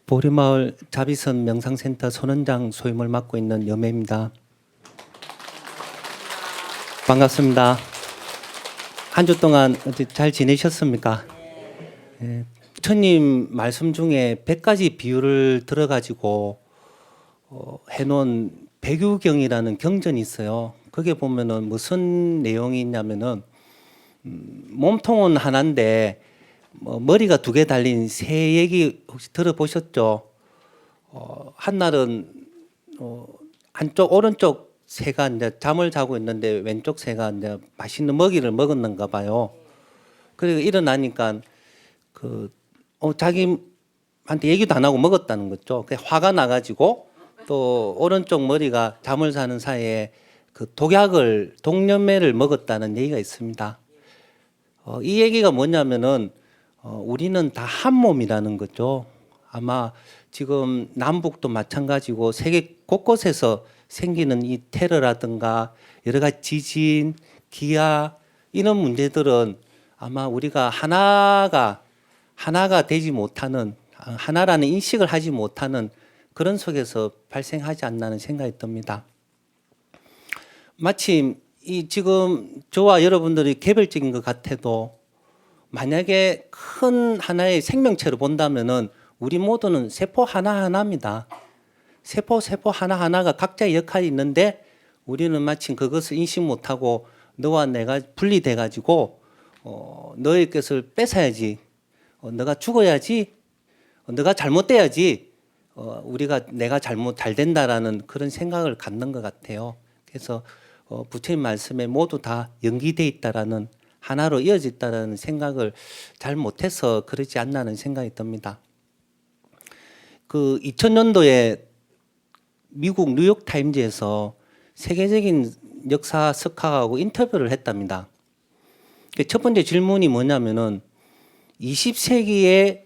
보리마을 자비선 명상센터 선원장 소임을 맡고 있는 여매입니다. 반갑습니다. 한 주 동안 잘 지내셨습니까? 예, 부처님 말씀 중에 100가지 비유를 들어가지고 해놓은 백유경이라는 경전이 있어요. 거기에 보면은 무슨 내용이 있냐면은 몸통은 하나인데 머리가 2개 달린 새 얘기 혹시 들어보셨죠? 한날은 한쪽 오른쪽 새가 이제 잠을 자고 있는데 왼쪽 새가 이제 맛있는 먹이를 먹었는가 봐요. 그리고 일어나니까 자기한테 얘기도 안 하고 먹었다는 거죠. 그 화가 나가지고 또 오른쪽 머리가 잠을 자는 사이에 그 독약을 먹었다는 얘기가 있습니다. 이 얘기가 뭐냐면은 우리는 다 한 몸이라는 거죠. 아마 지금 남북도 마찬가지고 세계 곳곳에서 생기는 이 테러라든가 여러 가지 지진, 기아 이런 문제들은 아마 우리가 하나가 되지 못하는, 하나라는 인식을 하지 못하는 그런 속에서 발생하지 않나는 생각이 듭니다. 마침 지금 저와 여러분들이 개별적인 것 같아도 만약에 큰 하나의 생명체로 본다면은 우리 모두는 세포 하나하나입니다. 세포 하나하나가 각자의 역할이 있는데 우리는 마침 그것을 인식 못하고 너와 내가 분리돼 가지고 너의 것을 뺏어야지, 너가 죽어야지, 너가 잘못돼야지 내가 잘 된다라는 그런 생각을 갖는 것 같아요. 그래서 부처님 말씀에 모두 다 연기돼 있다라는, 하나로 이어져 있다라는 생각을 잘 못해서 그러지 않나는 생각이 듭니다. 2000년도에 미국 뉴욕 타임즈에서 세계적인 역사 석학하고 인터뷰를 했답니다. 첫 번째 질문이 뭐냐면은 20세기에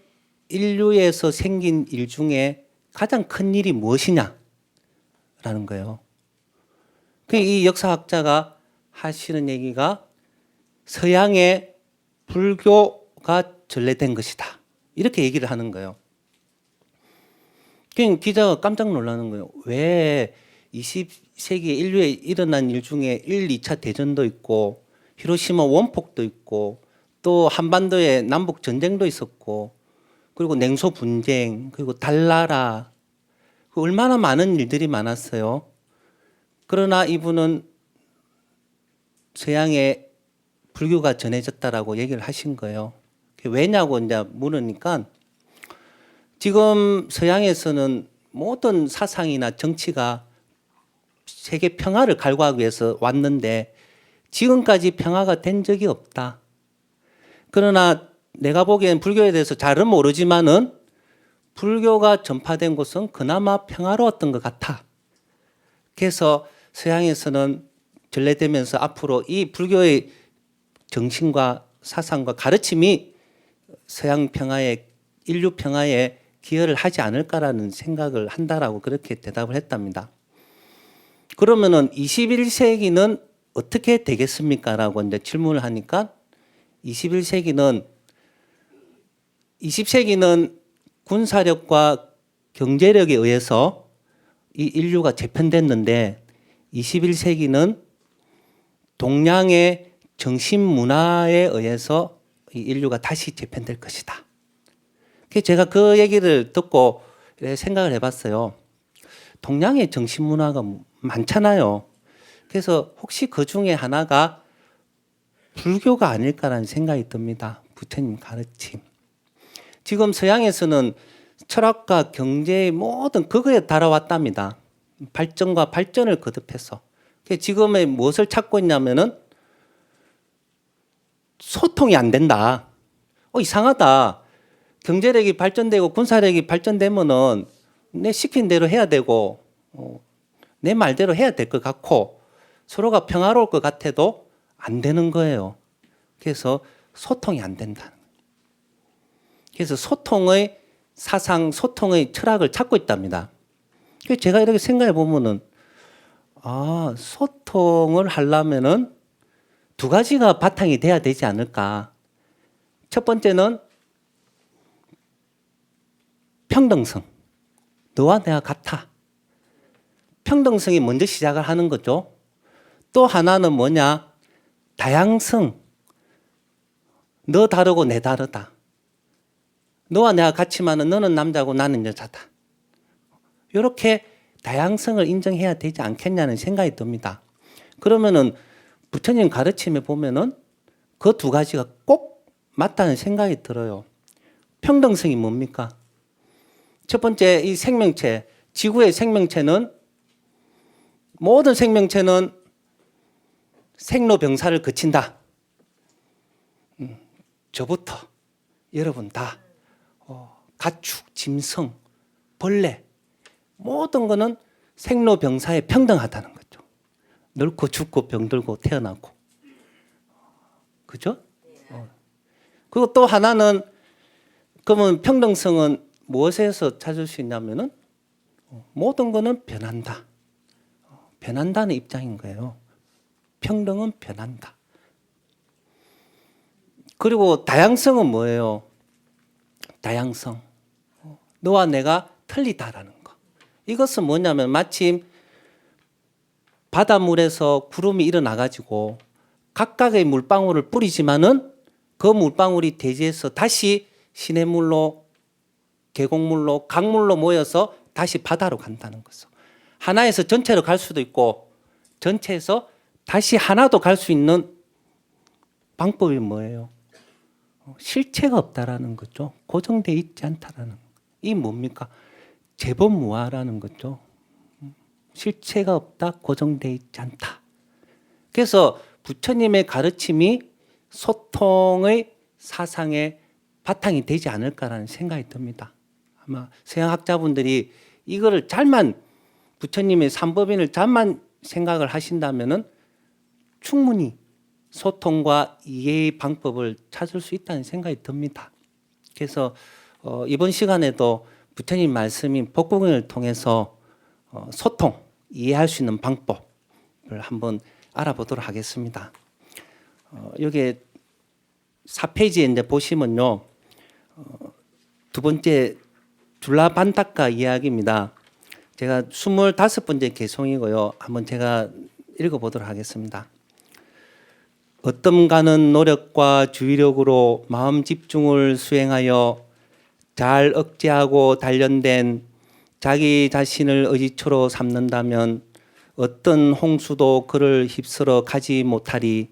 인류에서 생긴 일 중에 가장 큰 일이 무엇이냐라는 거예요. 이 역사학자가 하시는 얘기가 서양의 불교가 전래된 것이다, 이렇게 얘기를 하는 거예요. 기자가 깜짝 놀라는 거예요. 왜 20세기에 인류에 일어난 일 중에 1, 2차 대전도 있고 히로시마 원폭도 있고 또 한반도에 남북 전쟁도 있었고 그리고 냉소 분쟁 그리고 달나라, 얼마나 많은 일들이 많았어요. 그러나 이분은 서양에 불교가 전해졌다라고 얘기를 하신 거예요. 왜냐고 이제 물으니까 지금 서양에서는 모든 사상이나 정치가 세계 평화를 갈구하기 위해서 왔는데 지금까지 평화가 된 적이 없다. 그러나 내가 보기엔 불교에 대해서 잘은 모르지만은 불교가 전파된 곳은 그나마 평화로웠던 것 같아. 그래서 서양에서는 전래되면서 앞으로 이 불교의 정신과 사상과 가르침이 서양 평화에, 인류 평화에 기여를 하지 않을까라는 생각을 한다라고 그렇게 대답을 했답니다. 그러면은 21세기는 어떻게 되겠습니까? 라고 이제 질문을 하니까 20세기는 군사력과 경제력에 의해서 이 인류가 재편됐는데 21세기는 동양의 정신문화에 의해서 이 인류가 다시 재편될 것이다. 제가 그 얘기를 듣고 생각을 해봤어요. 동양의 정신문화가 많잖아요. 그래서 혹시 그 중에 하나가 불교가 아닐까라는 생각이 듭니다. 부처님 가르침. 지금 서양에서는 철학과 경제의 모든 그거에 달아왔답니다. 발전과 발전을 거듭해서. 지금의 무엇을 찾고 있냐면은 소통이 안 된다. 이상하다. 경제력이 발전되고 군사력이 발전되면은 내 시킨 대로 해야 되고 내 말대로 해야 될 것 같고 서로가 평화로울 것 같아도 안 되는 거예요. 그래서 소통이 안 된다. 그래서 소통의 사상, 소통의 철학을 찾고 있답니다. 제가 이렇게 생각해 보면은 소통을 하려면은 2가지가 바탕이 돼야 되지 않을까. 첫 번째는 평등성. 너와 내가 같아. 평등성이 먼저 시작을 하는 거죠. 또 하나는 뭐냐? 다양성. 너 다르고 내 다르다. 너와 내가 같지만은 너는 남자고 나는 여자다. 이렇게 다양성을 인정해야 되지 않겠냐는 생각이 듭니다. 그러면은 부처님 가르침에 보면은 그 두 가지가 꼭 맞다는 생각이 들어요. 평등성이 뭡니까? 첫 번째, 이 생명체, 지구의 생명체는 모든 생명체는 생로병사를 거친다. 저부터 여러분 다 가축, 짐승, 벌레 모든 거는 생로병사에 평등하다는 거죠. 늙고 죽고 병들고 태어나고. 그죠? 그리고 또 하나는 그러면 평등성은 무엇에서 찾을 수 있냐면은 모든 거는 변한다. 변한다는 입장인 거예요. 평등은 변한다. 그리고 다양성은 뭐예요? 다양성. 너와 내가 틀리다라는 거. 이것은 뭐냐면 마침 바닷물에서 구름이 일어나가지고 각각의 물방울을 뿌리지만은 그 물방울이 대지에서 다시 시냇물로, 계곡물로, 강물로 모여서 다시 바다로 간다는 거죠. 하나에서 전체로 갈 수도 있고 전체에서 다시 하나도 갈 수 있는 방법이 뭐예요? 실체가 없다라는 거죠. 고정되어 있지 않다라는 거. 이 뭡니까? 재범무화라는 거죠. 실체가 없다, 고정되어 있지 않다. 그래서 부처님의 가르침이 소통의 사상의 바탕이 되지 않을까라는 생각이 듭니다. 아마 서양학자분들이 이거를 잘만 부처님의 삼법인을 잘만 생각을 하신다면은 충분히 소통과 이해의 방법을 찾을 수 있다는 생각이 듭니다. 그래서 이번 시간에도 부처님 말씀인 법국을 통해서 소통, 이해할 수 있는 방법을 한번 알아보도록 하겠습니다. 여기 4페이지에 이제 보시면요, 두 번째 줄라반타카 이야기입니다. 제가 25번째 개송이고요. 한번 제가 읽어보도록 하겠습니다. 어떤 노력과 주의력으로 마음 집중을 수행하여 잘 억제하고 단련된 자기 자신을 의지초로 삼는다면 어떤 홍수도 그를 휩쓸어 가지 못하리.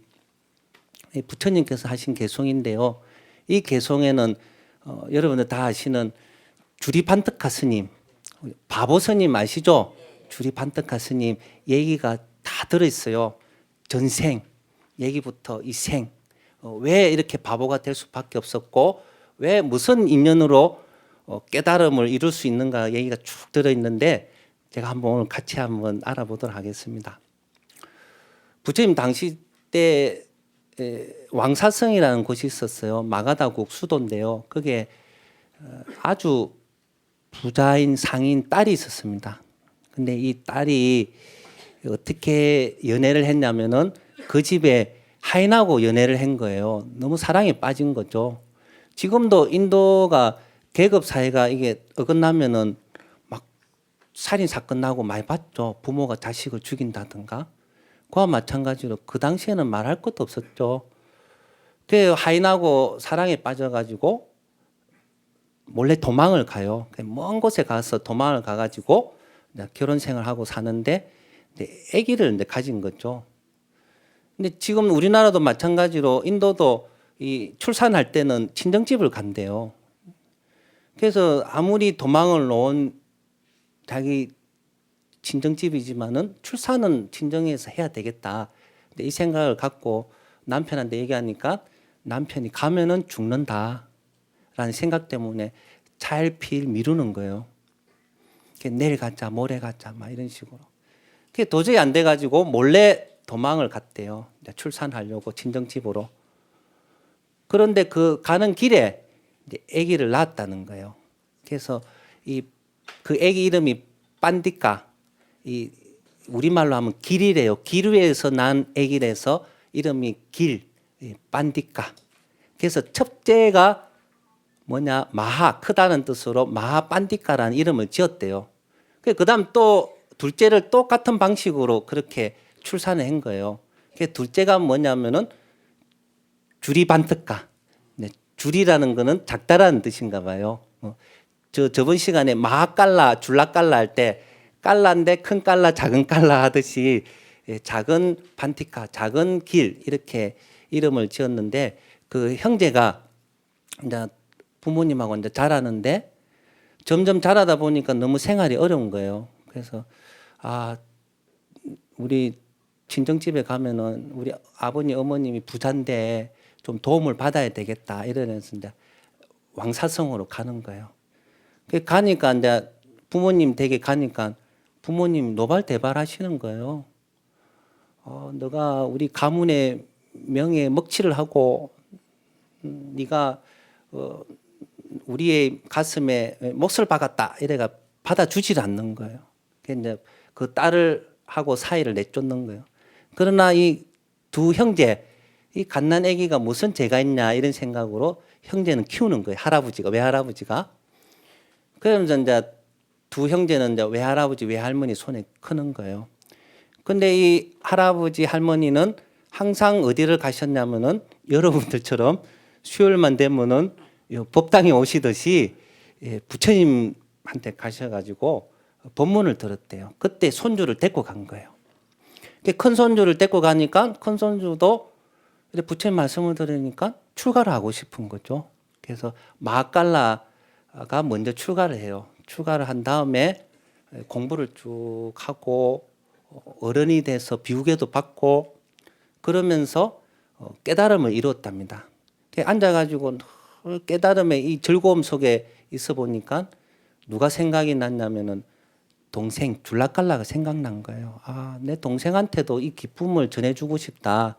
부처님께서 하신 개송인데요. 이 개송에는 여러분들 다 아시는 주리반트카 스님, 바보 스님 아시죠? 주리반트카 스님 얘기가 다 들어있어요. 전생 얘기부터 이 생, 왜 이렇게 바보가 될 수밖에 없었고 왜 무슨 인연으로 깨달음을 이룰 수 있는가 얘기가 쭉 들어있는데 제가 한번 오늘 같이 한번 알아보도록 하겠습니다. 부처님 당시 때 왕사성이라는 곳이 있었어요. 마가다국 수도인데요. 그게 아주 부자인 상인 딸이 있었습니다. 근데 이 딸이 어떻게 연애를 했냐면은 그 집에 하인하고 연애를 한 거예요. 너무 사랑에 빠진 거죠. 지금도 인도가 계급 사회가 이게 어긋나면은 막 살인 사건 나고 많이 봤죠. 부모가 자식을 죽인다든가. 그와 마찬가지로 그 당시에는 말할 것도 없었죠. 그 하인하고 사랑에 빠져가지고 몰래 도망을 가요. 먼 곳에 가서 도망을 가가지고 결혼 생활하고 사는데 아기를 가진 거죠. 근데 지금 우리나라도 마찬가지로 인도도 이 출산할 때는 친정집을 간대요. 그래서 아무리 도망을 놓은 자기 친정집이지만은 출산은 친정에서 해야 되겠다. 근데 이 생각을 갖고 남편한테 얘기하니까 남편이 가면은 죽는다라는 생각 때문에 차일피일 미루는 거예요. 내일 가자, 모레 가자, 막 이런 식으로. 그게 도저히 안 돼가지고 몰래 도망을 갔대요. 출산하려고 친정집으로. 그런데 그 가는 길에 아기를 낳았다는 거예요. 그래서 그 아기 이름이 빤디까. 이 우리말로 하면 길이래요. 길 위에서 난 아기래서 이름이 길, 빤디까. 그래서 첫째가 뭐냐 마하 크다는 뜻으로 마하 빤디까라는 이름을 지었대요. 그다음 또 둘째를 똑같은 방식으로 그렇게 출산을 한 거예요. 둘째가 뭐냐면은 주리반트까. 네, 주리라는 거는 작다라는 뜻인가 봐요. 저번 시간에 마하깔라, 줄라깔라 할 때 깔라인데 큰 깔라, 작은 깔라 하듯이 작은 반티카, 작은 길 이렇게 이름을 지었는데 그 형제가 이제 부모님하고 이제 자라는데 점점 자라다 보니까 너무 생활이 어려운 거예요. 그래서 우리 친정집에 가면은 우리 아버님 어머님이 부자인데 좀 도움을 받아야 되겠다 이러면서 이제 왕사성으로 가는 거예요. 가니까 이제 부모님 댁에 가니까 부모님 노발대발하시는 거예요. 너가 우리 가문의 명예에 먹칠을 하고 네가 우리의 가슴에 몫을 박았다 이래가 받아주질 않는 거예요. 이제 그 딸을 하고 사이를 내쫓는 거예요. 그러나 이 두 형제, 이 갓난 아기가 무슨 죄가 있냐 이런 생각으로 형제는 키우는 거예요. 할아버지가 외할아버지가. 그러면서 이제 두 형제는 이제 외할아버지 외할머니 손에 크는 거예요. 근데 이 할아버지 할머니는 항상 어디를 가셨냐면은 여러분들처럼 수요일만 되면은 법당에 오시듯이 부처님한테 가셔가지고 법문을 들었대요. 그때 손주를 데리고 간 거예요. 큰 손주를 데리고 가니까 큰 손주도 부처님 말씀을 들으니까 출가를 하고 싶은 거죠. 그래서 마하깔라가 먼저 출가를 해요. 출가를 한 다음에 공부를 쭉 하고 어른이 돼서 비우개도 받고 그러면서 깨달음을 이루었답니다. 앉아가지고 깨달음의 이 즐거움 속에 있어 보니까 누가 생각이 났냐면은 동생 줄라깔라가 생각난 거예요. 내 동생한테도 이 기쁨을 전해주고 싶다.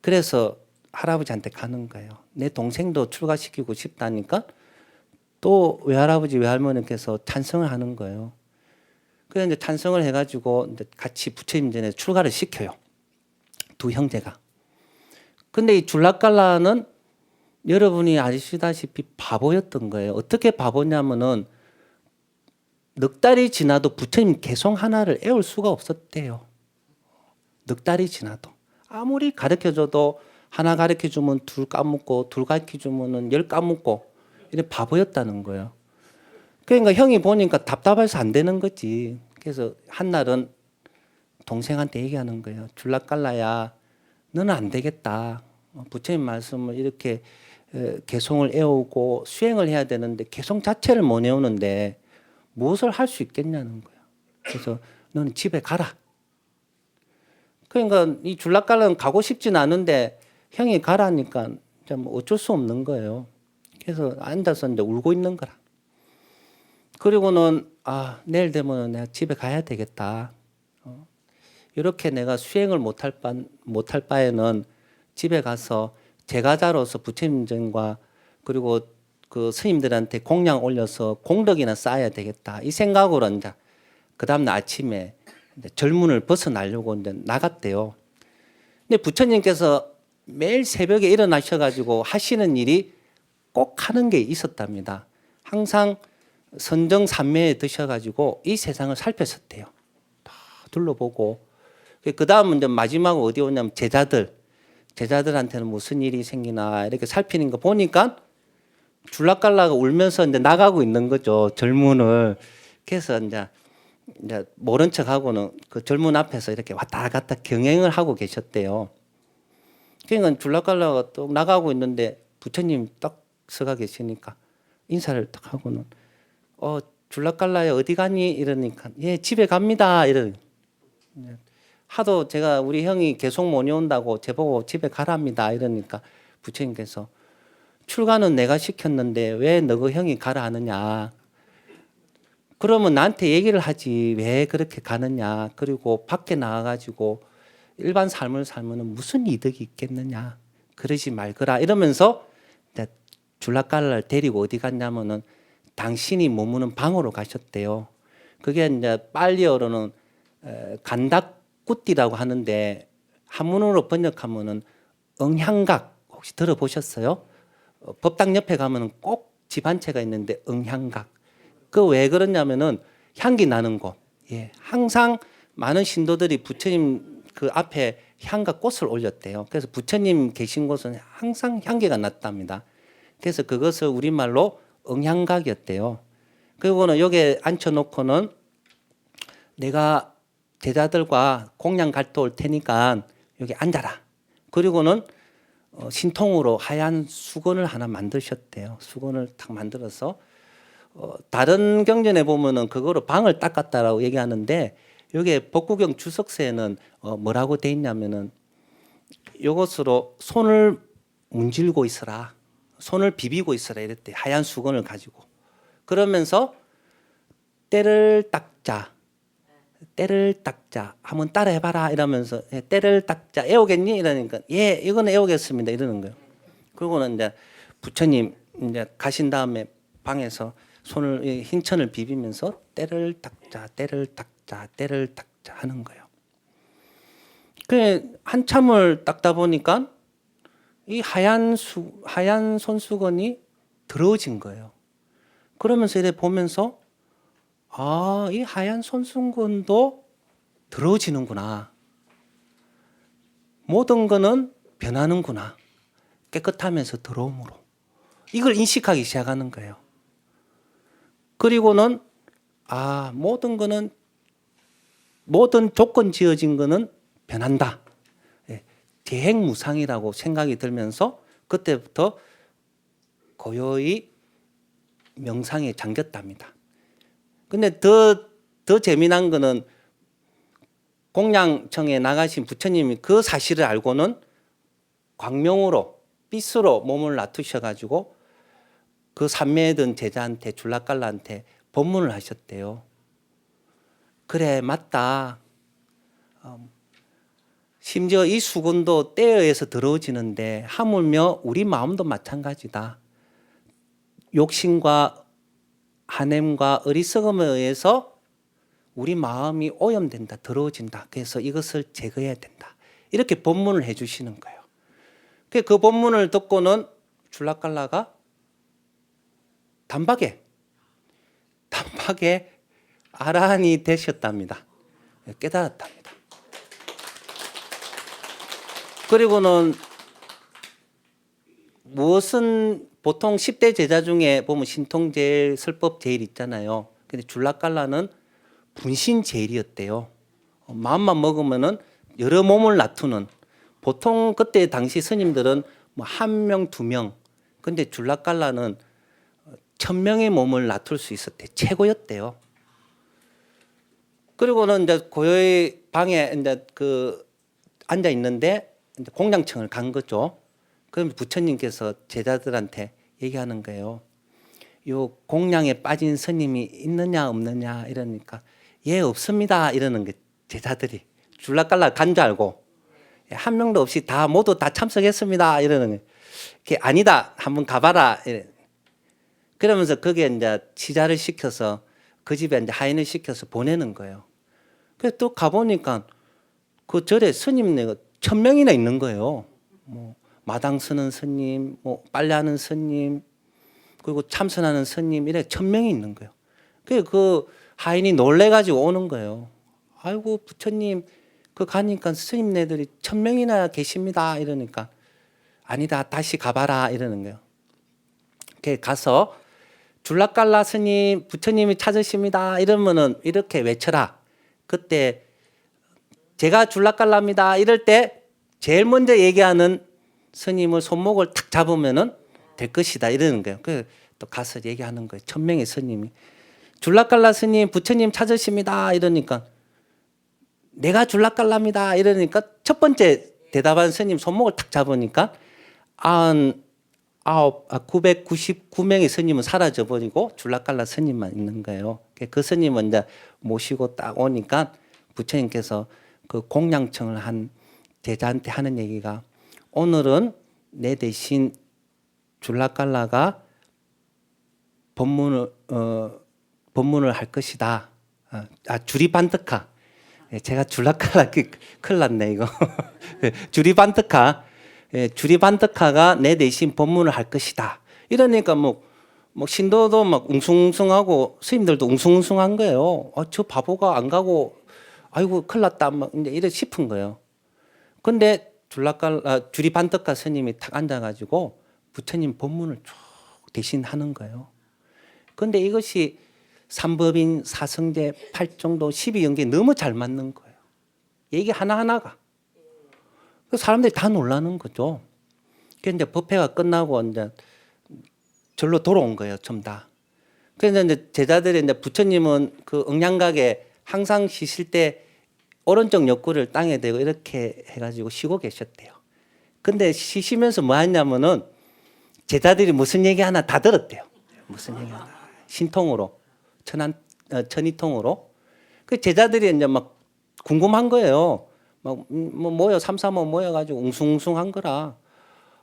그래서 할아버지한테 가는 거예요. 내 동생도 출가시키고 싶다니까 또 외할아버지 외할머니께서 찬성을 하는 거예요. 그래서 이제 찬성을 해가지고 이제 같이 부처님 전에 출가를 시켜요. 두 형제가. 근데 이 줄라깔라는 여러분이 아시다시피 바보였던 거예요. 어떻게 바보냐면은 넉 달이 지나도 부처님 개송 하나를 애울 수가 없었대요. 넉 달이 지나도. 아무리 가르쳐줘도 하나 가르쳐주면 둘 까먹고 둘 가르쳐주면 10 까먹고 이래 바보였다는 거예요. 그러니까 형이 보니까 답답해서 안 되는 거지. 그래서 한날은 동생한테 얘기하는 거예요. 줄라깔라야 너는 안 되겠다. 부처님 말씀을 이렇게 개송을 애우고 수행을 해야 되는데 개송 자체를 못 애우는데 무엇을 할 수 있겠냐는 거예요. 그래서 너는 집에 가라. 그러니까 이 줄라깔라는 가고 싶진 않은데 형이 가라니까 뭐 어쩔 수 없는 거예요. 그래서 앉아서 이제 울고 있는 거라. 그리고는 내일 되면 내가 집에 가야 되겠다. 이렇게 내가 수행을 못할 바에는 집에 가서 제가자로서 부처님 전과 그리고 그 스님들한테 공양 올려서 공덕이나 쌓아야 되겠다. 이 생각으로 이제 그 다음날 아침에 이제 절문을 벗어나려고 이제 나갔대요. 근데 부처님께서 매일 새벽에 일어나셔가지고 하시는 일이 꼭 하는 게 있었답니다. 항상 선정산매에 드셔가지고 이 세상을 살폈었대요. 다 둘러보고 그 다음은 이제 마지막으로 어디 오냐면 제자들한테는 무슨 일이 생기나 이렇게 살피는 거 보니까 줄라깔라가 울면서 이제 나가고 있는 거죠. 절문을. 그래서 이제 모른 척하고는 그 절문 앞에서 이렇게 왔다 갔다 경행을 하고 계셨대요. 그러니까 줄라깔라가 또 나가고 있는데 부처님 딱 서가 계시니까 인사를 딱 하고는 줄라깔라야 어디 가니? 이러니까 예 집에 갑니다. 이러는 하도 제가 우리 형이 계속 못 온다고 제보고 집에 가랍니다. 이러니까 부처님께서 출가는 내가 시켰는데 왜 너 그 형이 가라 하느냐. 그러면 나한테 얘기를 하지 왜 그렇게 가느냐. 그리고 밖에 나가가지고 일반 삶을 살면 무슨 이득이 있겠느냐. 그러지 말거라. 이러면서 줄라깔라를 데리고 어디 갔냐면은 당신이 머무는 방으로 가셨대요. 그게 이제 빨리어로는 간닥꾸띠라고 하는데 한문으로 번역하면은 응향각 혹시 들어보셨어요? 법당 옆에 가면은 꼭 집 한 채가 있는데 응향각. 그 왜 그러냐면은 향기 나는 곳. 예, 항상 많은 신도들이 부처님 그 앞에 향과 꽃을 올렸대요. 그래서 부처님 계신 곳은 항상 향기가 났답니다. 그래서 그것을 우리말로 응향각이었대요. 그리고는 여기에 앉혀놓고는 내가 제자들과 공양 갈도 올 테니까 여기 앉아라. 그리고는 신통으로 하얀 수건을 하나 만드셨대요. 수건을 딱 만들어서 다른 경전에 보면은 그거로 방을 닦았다라고 얘기하는데 여기에 법구경 주석서에는 뭐라고 돼 있냐면은 이것으로 손을 문질고 있어라. 손을 비비고 있어라 이랬대. 하얀 수건을 가지고. 그러면서 때를 닦자. 때를 닦자. 한번 따라 해봐라 이러면서 때를 닦자. 애우겠니? 이러니까 예, 이건 애우겠습니다. 이러는 거예요. 그러고는 이제 부처님 이제 가신 다음에 방에서 손을 흰천을 비비면서 때를 닦자, 때를 닦자, 때를 닦자 하는 거예요. 그 한참을 닦다 보니까 이 하얀 손수건이 더러워진 거예요. 그러면서 이래 보면서 아, 이 하얀 손수건도 더러워지는구나. 모든 거는 변하는구나. 깨끗하면서 더러움으로. 이걸 인식하기 시작하는 거예요. 그리고는 아, 모든 거는 모든 조건 지어진 거는 변한다. 예, 대행무상이라고 생각이 들면서 그때부터 고요히 명상에 잠겼답니다. 근데 더 재미난 거는 공양청에 나가신 부처님이 그 사실을 알고는 광명으로 삐스로 몸을 놔두셔가지고 그 산매에 제자한테 줄라깔라한테 법문을 하셨대요. 그래 맞다. 심지어 이 수건도 때에 의해서 더러워지는데 하물며 우리 마음도 마찬가지다. 욕심과 한냄과 어리석음에 의해서 우리 마음이 오염된다, 더러워진다. 그래서 이것을 제거해야 된다. 이렇게 법문을 해주시는 거예요. 그 법문을 듣고는 줄라깔라가 단박에 아라한이 되셨답니다. 깨달았답니다. 그리고는 무엇은 보통 10대 제자 중에 보면 신통제일, 설법제일 있잖아요. 근데 줄라깔라는 분신제일이었대요. 마음만 먹으면은 여러 몸을 놔두는. 보통 그때 당시 스님들은 뭐 1명, 2명. 근데 줄라깔라는 1000명의 몸을 놔둘 수 있었대. 최고였대요. 그리고는 이제 고요히 방에 이제 앉아 있는데 이제 공양청을 간 거죠. 그럼 부처님께서 제자들한테 얘기하는 거예요. 요 공양에 빠진 스님이 있느냐 없느냐 이러니까 예 없습니다 이러는 게 제자들이 줄라깔라 간 줄 알고 한 명도 없이 다 모두 다 참석했습니다 이러는 게 아니다 한번 가봐라 이래. 그러면서 거기에 이제 치자를 시켜서 그 집에 이제 하인을 시켜서 보내는 거예요. 그래서 또 가보니까 그 절에 스님네가 1000명이나 있는 거예요. 뭐 마당 쓰는 스님, 뭐 빨래하는 스님, 그리고 참선하는 스님 이래 1000명이 있는 거예요. 그 하인이 놀래가지고 오는 거예요. 아이고 부처님 그 가니까 스님네들이 1000명이나 계십니다 이러니까 아니다 다시 가봐라 이러는 거예요. 가서 줄라깔라 스님 부처님이 찾으십니다 이러면은 이렇게 외쳐라. 그때 제가 줄라깔라입니다 이럴 때 제일 먼저 얘기하는 스님을 손목을 탁 잡으면은 될 것이다 이러는 거예요. 그래서 또 가서 얘기하는 거예요. 1000명의 스님이 줄라깔라 스님 부처님 찾으십니다 이러니까 내가 줄라깔라입니다 이러니까 첫 번째 대답한 스님 손목을 탁 잡으니까 999명의 스님은 사라져 버리고 줄라깔라 스님만 있는 거예요. 그 스님은 이제 모시고 딱 오니까 부처님께서 그 공양청을 한 제자한테 하는 얘기가 오늘은 내 대신 줄라깔라가 법문을 할 것이다. 주리반득하. 제가 줄라깔라 큰일 났네 이거. 주리반득하. 주리반득하가 내 대신 법문을 할 것이다. 이러니까 뭐 뭐 신도도 막 웅숭웅숭하고 스님들도 웅숭웅숭한 거예요. 저 바보가 안 가고 아이고 큰일 났다 막 이제 이래 싶은 거예요. 근데 주리 반떡가 스님이 탁 앉아가지고 부처님 법문을 쭉 대신 하는 거예요. 근데 이것이 삼법인, 사성제, 팔정도, 12연계 너무 잘 맞는 거예요. 얘기 하나하나가. 사람들이 다 놀라는 거죠. 그래서 이제 법회가 끝나고 이제 절로 돌아온 거예요, 좀 다. 그래서 이제 제자들이 이제 부처님은 그 응양각에 항상 쉬실 때 오른쪽 옆구리를 땅에 대고 이렇게 해가지고 쉬고 계셨대요. 근데 쉬시면서 뭐 했냐면은 제자들이 무슨 얘기 하나 다 들었대요. 무슨 얘기 하나. 신통으로. 천이통으로. 그 제자들이 이제 막 궁금한 거예요. 막 뭐 모여 삼삼오 모여가지고 웅숭웅숭한 거라.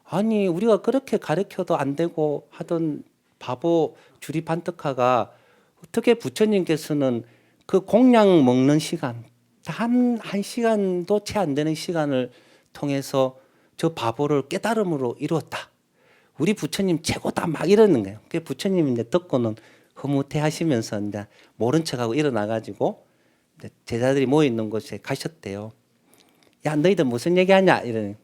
아니 우리가 그렇게 가르쳐도 안 되고 하던 바보 주리반떡하가 어떻게 부처님께서는 그 공양 먹는 시간 한 시간도 채 안 되는 시간을 통해서 저 바보를 깨달음으로 이루었다. 우리 부처님 최고다 막 이러는 거예요. 그 부처님이 이제 듣고는 흐뭇해 하시면서 이제 모른 척하고 일어나가지고 제자들이 모여 있는 곳에 가셨대요. 야 너희들 무슨 얘기하냐 이러니.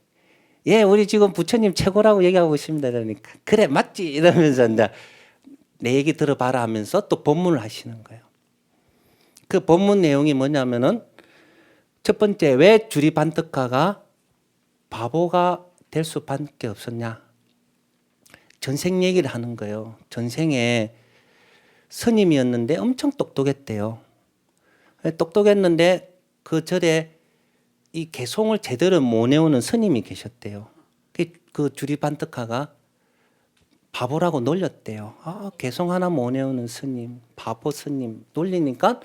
예, 우리 지금 부처님 최고라고 얘기하고 있습니다. 그러니까 그래 맞지 이러면서 이제 내 얘기 들어봐라 하면서 또 법문을 하시는 거예요. 그 법문 내용이 뭐냐면은 첫 번째 왜 주리반떡가가 바보가 될 수밖에 없었냐. 전생 얘기를 하는 거예요. 전생에 스님이었는데 엄청 똑똑했대요. 똑똑했는데 그 절에 이 개송을 제대로 못 외우는 스님이 계셨대요. 그 주리반떡하가 바보라고 놀렸대요. 개송 하나 못 외우는 스님, 바보 스님 놀리니까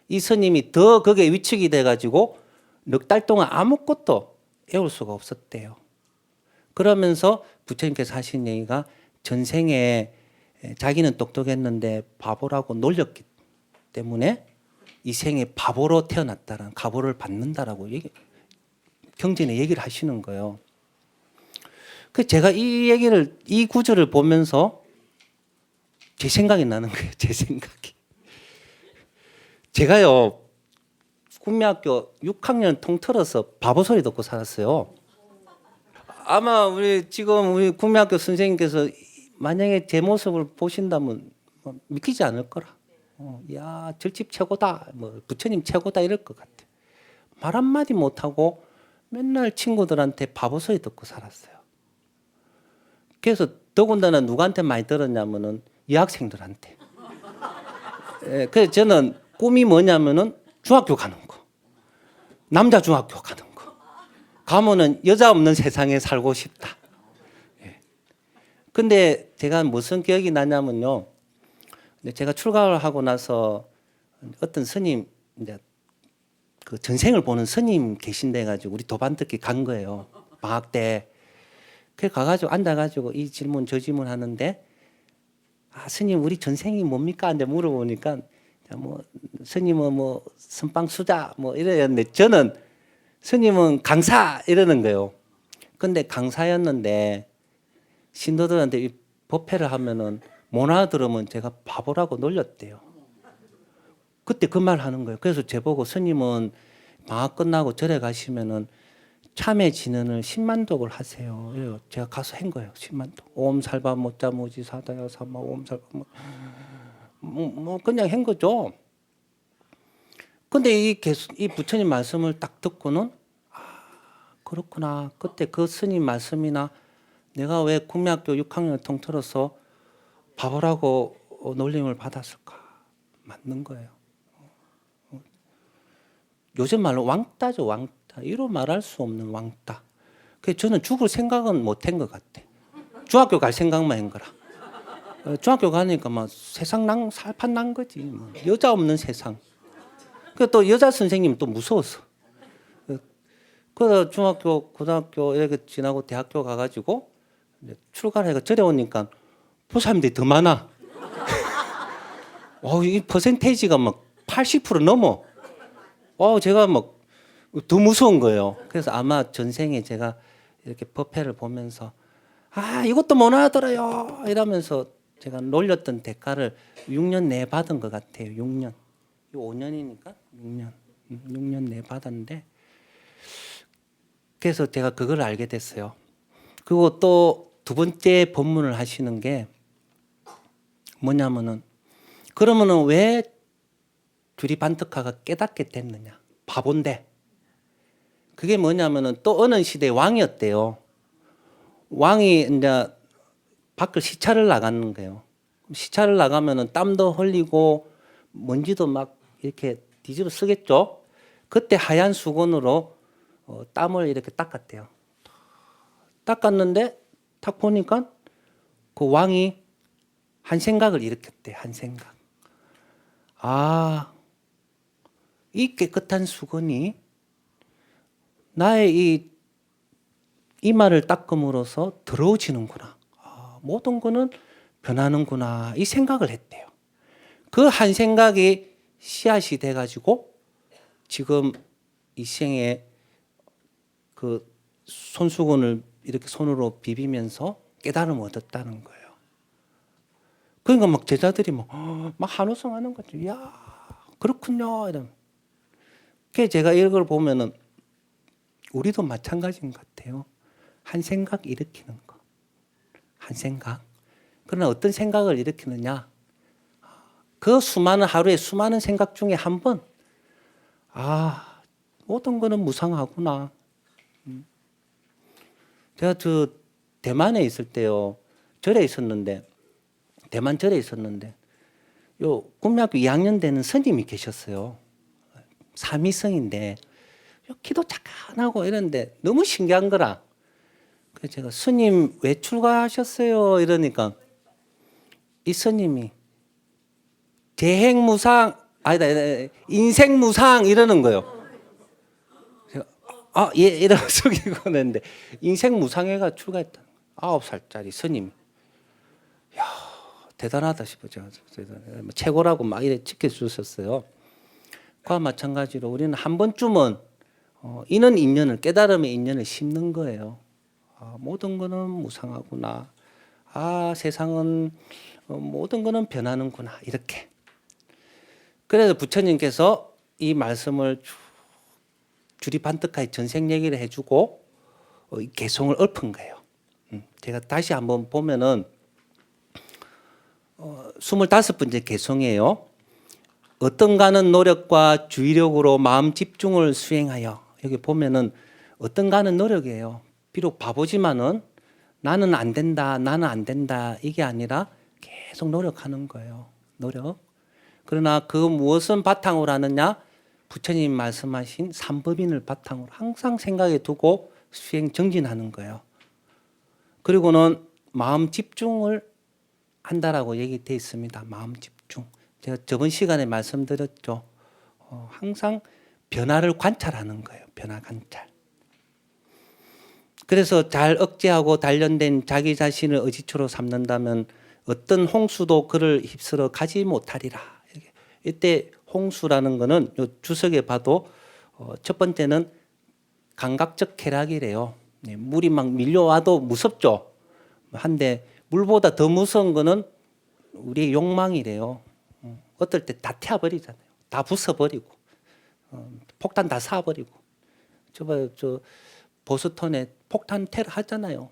이 스님이 더 거기에 위축이 돼가지고 넉 달 동안 아무것도 외울 수가 없었대요. 그러면서 부처님께서 하신 얘기가 전생에 자기는 똑똑했는데 바보라고 놀렸기 때문에 이 생에 바보로 태어났다는 가보를 받는다라고 경전에 얘기를 하시는 거예요. 그 제가 이 구절을 보면서 제 생각이 나는 거예요. 제 생각이. 제가요 국민학교 6학년 통틀어서 바보 소리 듣고 살았어요. 아마 우리 국민학교 선생님께서 만약에 제 모습을 보신다면 믿기지 않을 거라. 야 절집 최고다, 뭐 부처님 최고다 이럴 것 같아. 말 한마디 못하고 맨날 친구들한테 바보 소리 듣고 살았어요. 그래서 더군다나 누구한테 많이 들었냐면은 여학생들한테. 그래서 저는 꿈이 뭐냐면은 중학교 가는 거, 남자 중학교 가는 거, 가면은 여자 없는 세상에 살고 싶다. 근데 제가 무슨 기억이 나냐면요, 제가 출가를 하고 나서 어떤 스님 이제 그 전생을 보는 스님 계신데 가지고 우리 도반듣기 간 거예요. 방학 때. 그래 가가지고 앉아가지고 이 질문 저 질문 하는데 스님 우리 전생이 뭡니까? 한데 물어보니까 뭐 스님은 뭐 선방수자 뭐 이랬는데 저는 스님은 강사 이러는 거예요. 근데 강사였는데 신도들한테 이 법회를 하면은 못 알아들으면 제가 바보라고 놀렸대요. 그때 그 말 하는 거예요. 그래서 제보고 스님은 방학 끝나고 절에 가시면은 참회 진언을 10만독을 하세요. 이래요. 제가 가서 한 거예요. 10만독. 옴 살바 모짜 모지 사다야 사마 옴 살바 뭐 그냥 한 거죠. 근데 이 부처님 말씀을 딱 듣고는 그렇구나. 그때 그 스님 말씀이나 내가 왜 국민학교 6학년을 통틀어서 바보라고 놀림을 받았을까? 맞는 거예요. 요즘 말로 왕따죠, 왕따. 이로 말할 수 없는 왕따. 그래서 저는 죽을 생각은 못 한 것 같아. 중학교 갈 생각만 한 거라. 중학교 가니까 막 세상 살판 난 거지. 뭐. 여자 없는 세상. 그 또 여자 선생님 또 무서웠어. 그래서 중학교, 고등학교 이렇게 지나고 대학교 가가지고 출가를 해가 절에 오니까 보살님들이 더 많아. 이 퍼센테이지가 막 80% 넘어. 제가 막 더 무서운 거예요. 그래서 아마 전생에 제가 이렇게 법회를 보면서 이것도 못 알아들어요 이러면서 제가 놀렸던 대가를 6년 내에 받은 것 같아요. 6년. 5년이니까 6년. 6년 내에 받았는데 그래서 제가 그걸 알게 됐어요. 그리고 또 두 번째 법문을 하시는 게 뭐냐면은 그러면은 왜 주리반특하가 깨닫게 됐느냐? 바본데. 그게 뭐냐면은 또 어느 시대 왕이었대요. 왕이 이제 밖을 시차를 나가는 거예요. 시차를 나가면은 땀도 흘리고 먼지도 막 이렇게 뒤집어 쓰겠죠. 그때 하얀 수건으로 땀을 이렇게 닦았대요. 닦았는데 딱 보니까 그 왕이 한 생각을 일으켰대. 한 생각. 아, 이 깨끗한 수건이 나의 이 이마를 닦음으로써 더러워지는구나. 아, 모든 거는 변하는구나. 이 생각을 했대요. 그 한 생각이 씨앗이 돼가지고 지금 이 생에 그 손수건을 이렇게 손으로 비비면서 깨달음을 얻었다는 거예요. 그러니까 막 제자들이 막 한우성하는 거죠. 야, 그렇군요. 이러면. 그래서 제가 이걸 보면은 우리도 마찬가지인 것 같아요. 한 생각 일으키는 거. 한 생각. 그러나 어떤 생각을 일으키느냐? 그 수많은 하루에 수많은 생각 중에 한 번, 아, 모든 거는 무상하구나. 제가 저 대만에 있을 때요, 절에 있었는데, 대만 절에 있었는데, 요 국민학교 2학년 되는 스님이 계셨어요. 삼위성인데, 기도 잠깐 하고 이랬는데 너무 신기한 거라. 그래서 제가 스님 왜 출가하셨어요? 이러니까 이 스님이 재행무상 아니다 인생무상 이러는 거예요. 제가 아, 예, 이러고 숙이고 있는데 인생무상회가 출가했다. 9살짜리 스님. 야, 대단하다 싶어요. 최고라고 막 이래 지켜주셨어요. 그와 마찬가지로 우리는 한 번쯤은 이는 인연을 깨달음의 인연을 심는 거예요. 아, 모든 거는 무상하구나. 아, 세상은 모든 거는 변하는구나. 이렇게. 그래서 부처님께서 이 말씀을 주리반득하게 전생 얘기를 해주고 개송을 읊은 거예요. 제가 다시 한번 보면은 25번째 개송이에요. 어떤가는 노력과 주의력으로 마음 집중을 수행하여. 여기 보면은 어떤가는 노력이에요. 비록 바보지만은 나는 안 된다, 나는 안 된다 이게 아니라 계속 노력하는 거예요. 노력. 그러나 그 무엇은 바탕으로 하느냐? 부처님 말씀하신 삼법인을 바탕으로 항상 생각에 두고 수행 정진하는 거예요. 그리고는 마음 집중을 한다라고 얘기되어 있습니다. 마음 집중. 제가 저번 시간에 말씀드렸죠. 항상 변화를 관찰하는 거예요. 변화 관찰. 그래서 잘 억제하고 단련된 자기 자신을 의지처로 삼는다면 어떤 홍수도 그를 휩쓸어 가지 못하리라. 이때 홍수라는 거는 요 주석에 봐도 첫 번째는 감각적 쾌락이래요. 물이 막 밀려와도 무섭죠. 한데 물보다 더 무서운 거는 우리의 욕망이래요. 어떨 때 다 태워버리잖아요. 다 부숴버리고 폭탄 다 쏴버리고. 저 보스턴에 폭탄 테러 하잖아요.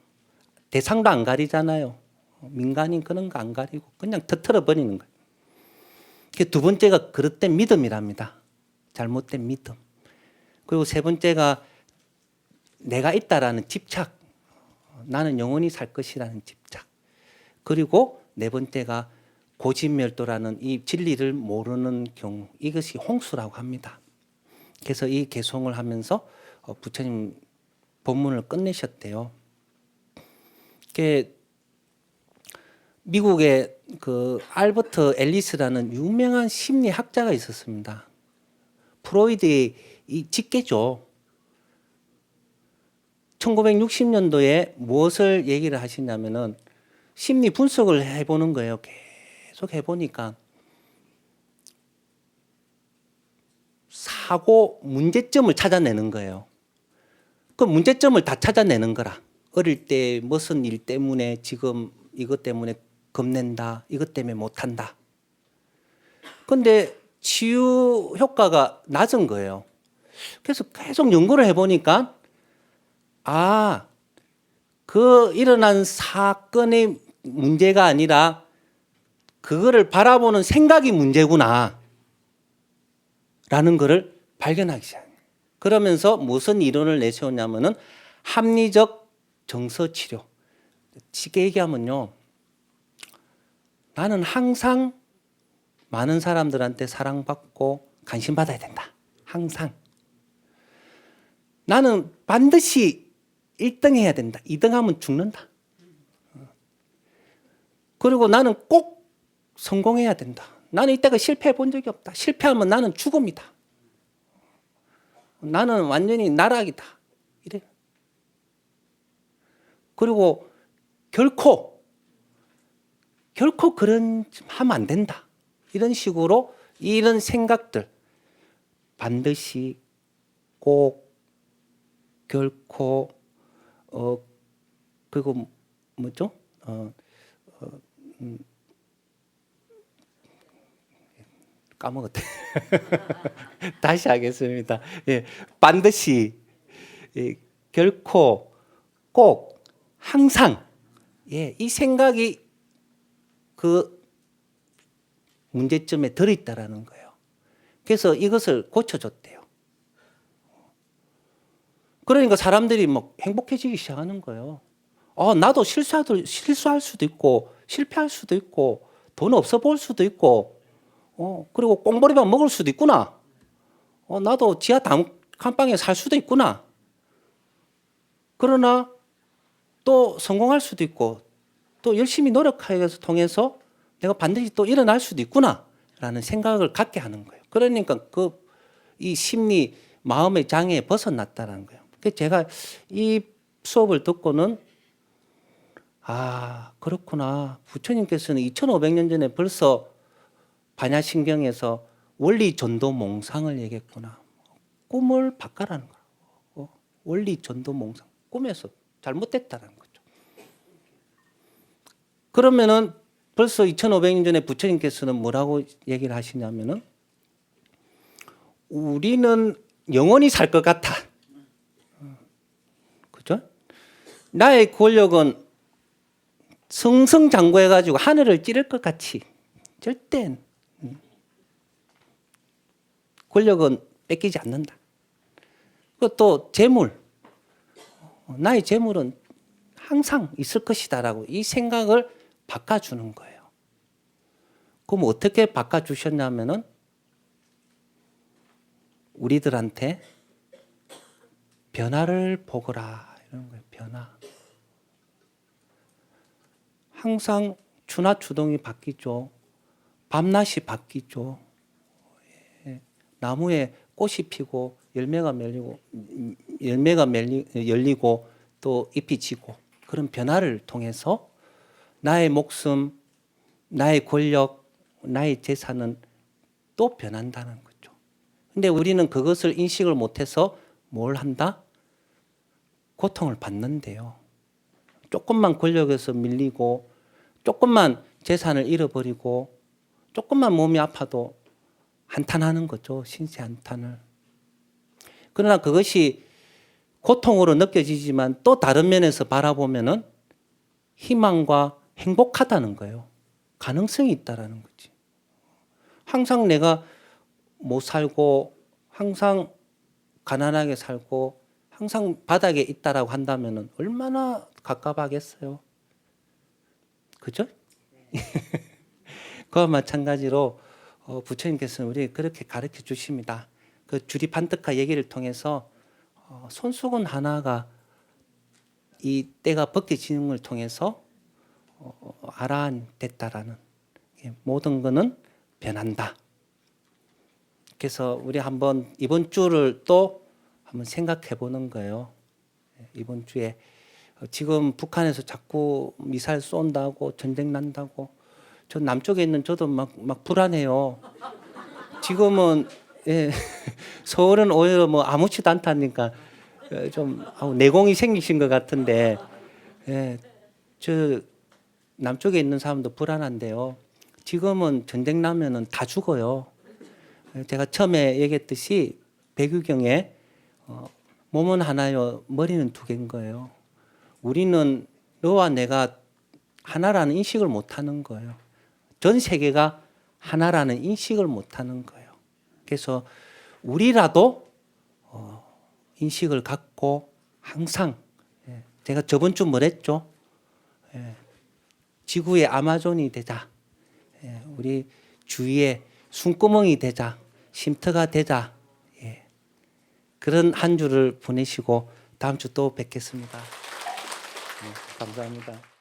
대상도 안 가리잖아요. 민간인 그런 거 안 가리고 그냥 터뜨려 버리는 거예요. 두 번째가 그릇된 믿음이랍니다. 잘못된 믿음. 그리고 세 번째가 내가 있다라는 집착. 나는 영원히 살 것이라는 집착. 그리고 네 번째가 고진멸도라는 이 진리를 모르는 경우. 이것이 홍수라고 합니다. 그래서 이 개송을 하면서 부처님 법문을 끝내셨대요. 미국에 그 알버트 앨리스라는 유명한 심리학자가 있었습니다. 프로이드의 이 직계죠. 1960년도에 무엇을 얘기를 하시냐면은 심리 분석을 해보는 거예요. 계속 해보니까 사고 문제점을 찾아내는 거예요. 그 문제점을 다 찾아내는 거라. 어릴 때 무슨 일 때문에 지금 이것 때문에 겁낸다. 이것 때문에 못한다. 근데 치유 효과가 낮은 거예요. 그래서 계속 연구를 해보니까 그 일어난 사건의 문제가 아니라 그거를 바라보는 생각이 문제구나 라는 것을 발견하기 시작해요. 그러면서 무슨 이론을 내세웠냐면은 합리적 정서치료. 쉽게 얘기하면요. 나는 항상 많은 사람들한테 사랑받고 관심받아야 된다. 항상. 나는 반드시 1등 해야 된다. 2등 하면 죽는다. 그리고 나는 꼭 성공해야 된다. 나는 이때가 실패해 본 적이 없다. 실패하면 나는 죽음이다. 나는 완전히 나락이다. 이래. 그리고 결코 그런 하면 안 된다. 이런 식으로 이런 생각들 반드시 꼭 결코 그리고 뭐죠? 까먹었대. 다시 하겠습니다. 예, 반드시 결코 꼭 항상 이 생각이 그 문제점에 들어있다라는 거예요. 그래서 이것을 고쳐줬대요. 그러니까 사람들이 막 행복해지기 시작하는 거예요. 나도 실수할 수도 있고 실패할 수도 있고 돈 없어 보일 수도 있고 그리고 꽁보리밥 먹을 수도 있구나. 나도 지하 단칸방에 살 수도 있구나. 그러나 또 성공할 수도 있고 또 열심히 노력해서 통해서 내가 반드시 또 일어날 수도 있구나라는 생각을 갖게 하는 거예요. 그러니까 이 심리 마음의 장애에 벗어났다는 거예요. 그래서 제가 이 수업을 듣고는 그렇구나. 부처님께서는 2500년 전에 벌써 반야신경에서 원리 전도 몽상을 얘기했구나. 꿈을 바꿔라는 거예요. 원리 전도 몽상. 꿈에서 잘못됐다는 거죠. 그러면은 벌써 2500년 전에 부처님께서는 뭐라고 얘기를 하시냐면은 우리는 영원히 살 것 같아. 그죠? 나의 권력은 승승장구해가지고 하늘을 찌를 것 같이 절대 권력은 뺏기지 않는다. 그리고 또 재물, 나의 재물은 항상 있을 것이다라고 이 생각을 바꿔주는 거예요. 그럼 어떻게 바꿔주셨냐면은 우리들한테 변화를 보거라 이런 거예요. 변화. 항상 추나 추동이 바뀌죠. 밤낮이 바뀌죠. 나무에 꽃이 피고 열매가 열리고 또 잎이 지고 그런 변화를 통해서 나의 목숨, 나의 권력, 나의 재산은 또 변한다는 거죠. 근데 우리는 그것을 인식을 못해서 뭘 한다? 고통을 받는데요. 조금만 권력에서 밀리고 조금만 재산을 잃어버리고 조금만 몸이 아파도 한탄하는 거죠. 신세 한탄을. 그러나 그것이 고통으로 느껴지지만 또 다른 면에서 바라보면은 희망과 행복하다는 거예요. 가능성이 있다라는 거지. 항상 내가 못 살고 항상 가난하게 살고 항상 바닥에 있다라고 한다면은 얼마나 갑갑하겠어요. 그죠? 그와 마찬가지로 부처님께서는 우리 그렇게 가르쳐 주십니다. 그 주리 판떡하 얘기를 통해서 손수건 하나가 이 때가 벗겨지는 걸 통해서 아라한됐다라는 모든 것은 변한다. 그래서 우리 한번 이번 주를 또 한번 생각해 보는 거예요. 이번 주에 지금 북한에서 자꾸 미사일 쏜다고 전쟁 난다고 저 남쪽에 있는 저도 막 불안해요. 지금은 서울은 오히려 뭐 아무렇지도 않다니까 좀 내공이 생기신 것 같은데 저 남쪽에 있는 사람도 불안한데요. 지금은 전쟁 나면은 다 죽어요. 제가 처음에 얘기했듯이 백유경에 몸은 하나요, 머리는 두 개인 거예요. 우리는 너와 내가 하나라는 인식을 못 하는 거예요. 전 세계가 하나라는 인식을 못 하는 거예요. 그래서 우리라도 인식을 갖고 항상, 제가 저번 주 뭐랬죠? 지구의 아마존이 되자. 우리 주위에 숨구멍이 되자. 쉼터가 되자. 그런 한 주를 보내시고 다음 주 또 뵙겠습니다. 감사합니다.